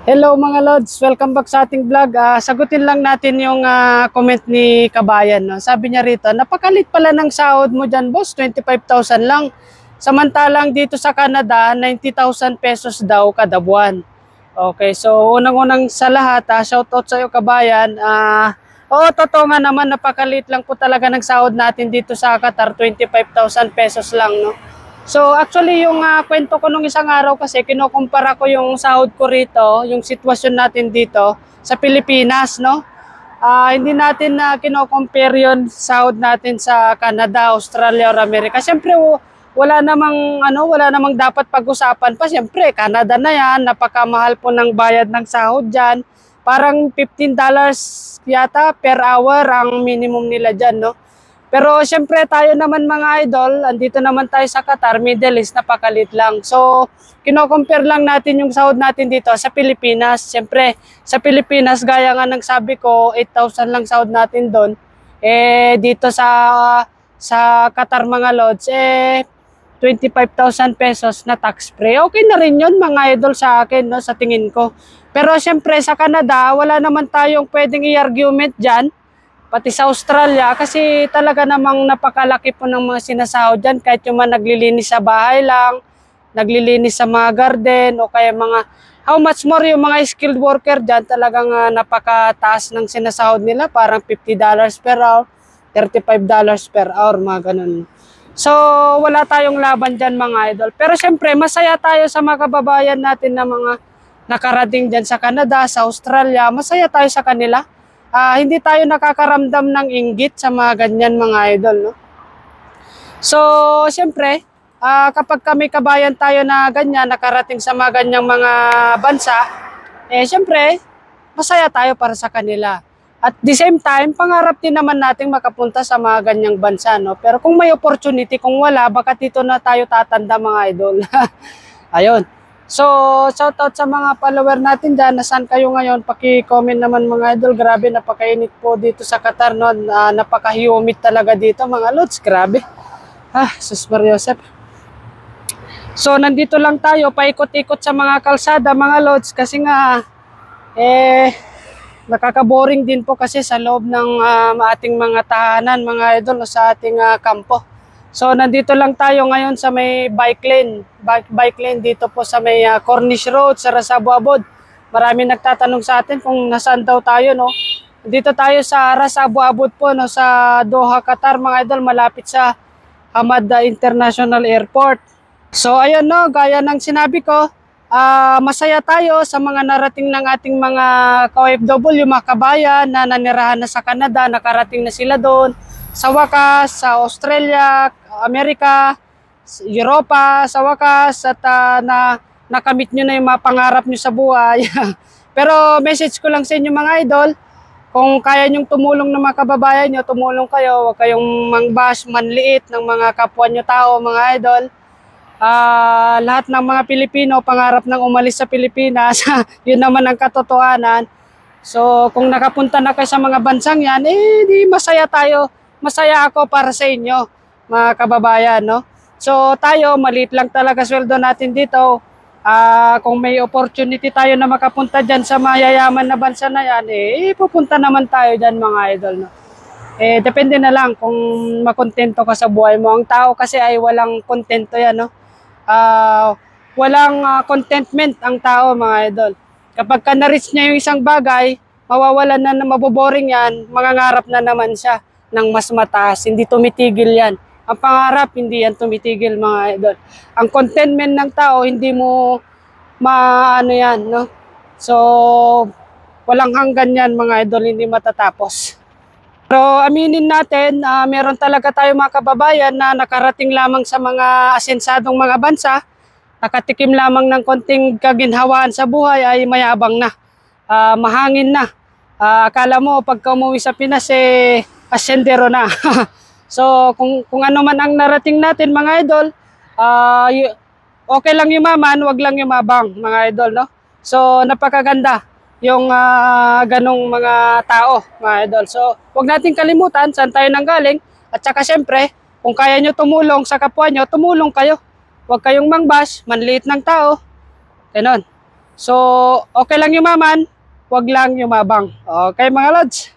Hello mga Lods, welcome back sa ating vlog. Sagutin lang natin yung comment ni Kabayan. No? Sabi niya rito, napakalit pala ng sahod mo dyan boss, 25,000 lang. Samantalang dito sa Canada, 90,000 pesos daw kada buwan. Okay, so unang-unang sa lahat, shoutout sa iyo Kabayan. Oo, totoo nga naman, napakalit lang po talaga ng sahod natin dito sa Qatar, 25,000 pesos lang. No? So actually yung kwento ko nung isang araw kasi kinukumpara ko yung sahod ko rito, yung sitwasyon natin dito sa Pilipinas, no? Hindi natin na kino-compare yon sahod natin sa Canada, Australia or Amerika. Siyempre wala namang dapat pag-usapan pa. Siyempre Canada na yan, napakamahal po ng bayad ng sahod diyan. Parang $15 yata per hour ang minimum nila diyan, no? Pero siyempre tayo naman mga idol, andito naman tayo sa Qatar, Middle East, napakalit lang. So, kino-compare lang natin yung sahod natin dito sa Pilipinas. Siyempre, sa Pilipinas, gaya nga ng sabi ko, 8,000 lang sahod natin doon. Dito sa Qatar mga Lods, 25,000 pesos na tax free. Okay na rin yun mga idol sa akin, no, sa tingin ko. Pero siyempre sa Canada, wala naman tayong pwedeng i-argument dyan. Pati sa Australia, kasi talaga namang napakalaki po ng mga sinasahod dyan. Kahit yung mga naglilinis sa bahay lang, naglilinis sa mga garden, o kaya mga, how much more yung mga skilled worker dyan, talagang napakataas ng sinasahod nila. Parang $50 per hour, $35 per hour, mga ganun. So, wala tayong laban dyan mga idol. Pero syempre, masaya tayo sa mga kababayan natin na mga nakarating dyan sa Canada, sa Australia. Masaya tayo sa kanila. Hindi tayo nakakaramdam ng inggit sa mga ganyan mga idol, no? So, siyempre, kapag kami kabayan tayo na ganyan, nakarating sa mga ganyang mga bansa, siyempre, masaya tayo para sa kanila. At the same time, pangarap din naman nating makapunta sa mga ganyang bansa, no? Pero kung may opportunity, kung wala, baka dito na tayo tatanda mga idol. Ayun. So, shoutout sa mga follower natin dyan. Nasaan kayo ngayon? Paki-comment naman mga idol. Grabe, napakainit po dito sa Qatar. No? Napaka-humid talaga dito mga Lods. Grabe. Sus Mariosep. So, nandito lang tayo. Paikot-ikot sa mga kalsada mga Lods. Kasi nga, nakaka-boring din po kasi sa loob ng ating mga tahanan mga idol sa ating kampo. So, nandito lang tayo ngayon sa may bike lane dito po sa may Cornish Road sa Ras Abu Abud. Marami nagtatanong sa atin kung nasaan daw tayo, no? Dito tayo sa Ras Abu Abud po, no, sa Doha, Qatar, mga idol, malapit sa Hamad International Airport. So, ayun, no, gaya ng sinabi ko, masaya tayo sa mga narating ng ating mga ka-OFW, mga kabayan na nanirahan na sa Canada, nakarating na sila doon. Sa wakas, sa Australia, Amerika, Europa, sa wakas, at nakamit nyo na yung mga pangarap nyo sa buhay. Pero message ko lang sa inyo mga idol, kung kaya nyong tumulong ng mga kababayan nyo, tumulong kayo, huwag kayong mangbash, manliit ng mga kapwa nyo tao, mga idol. Lahat ng mga Pilipino, pangarap ng umalis sa Pilipinas, yun naman ang katotohanan. So kung nakapunta na kayo sa mga bansang yan, di masaya tayo. Masaya ako para sa inyo, mga kababayan, no? So, tayo, maliit lang talaga sweldo natin dito. Kung may opportunity tayo na makapunta dyan sa mayayaman na bansa na yan, pupunta naman tayo dyan, mga idol, no? Depende na lang kung makontento ka sa buhay mo. Ang tao kasi ay walang kontento yan, no? Walang contentment ang tao, mga idol. Kapag ka na-reach niya yung isang bagay, mawawalan na maboboring yan, mangangarap na naman siya ng mas mataas. Hindi tumitigil yan. Ang pangarap, hindi yan tumitigil mga idol. Ang contentment ng tao, hindi mo maano yan, no? So, walang hanggan yan mga idol, hindi matatapos. Pero aminin natin, meron talaga tayo mga kababayan na nakarating lamang sa mga asensadong mga bansa, nakatikim lamang ng konting kaginhawaan sa buhay ay mayabang na, mahangin na. Akala mo pagka umuwi sa Pinas, asyendero na. So, kung ano man ang narating natin, mga idol, okay lang yumaman, wag lang yumabang, mga idol, no? So, napakaganda yung ganong mga tao, mga idol. So, wag natin kalimutan saan tayo nanggaling. At saka, syempre, kung kaya nyo tumulong sa kapwa nyo, tumulong kayo. Wag kayong mangbash, manliit ng tao. Ganon. So, okay lang yumaman, wag lang yumabang. Okay mga lods?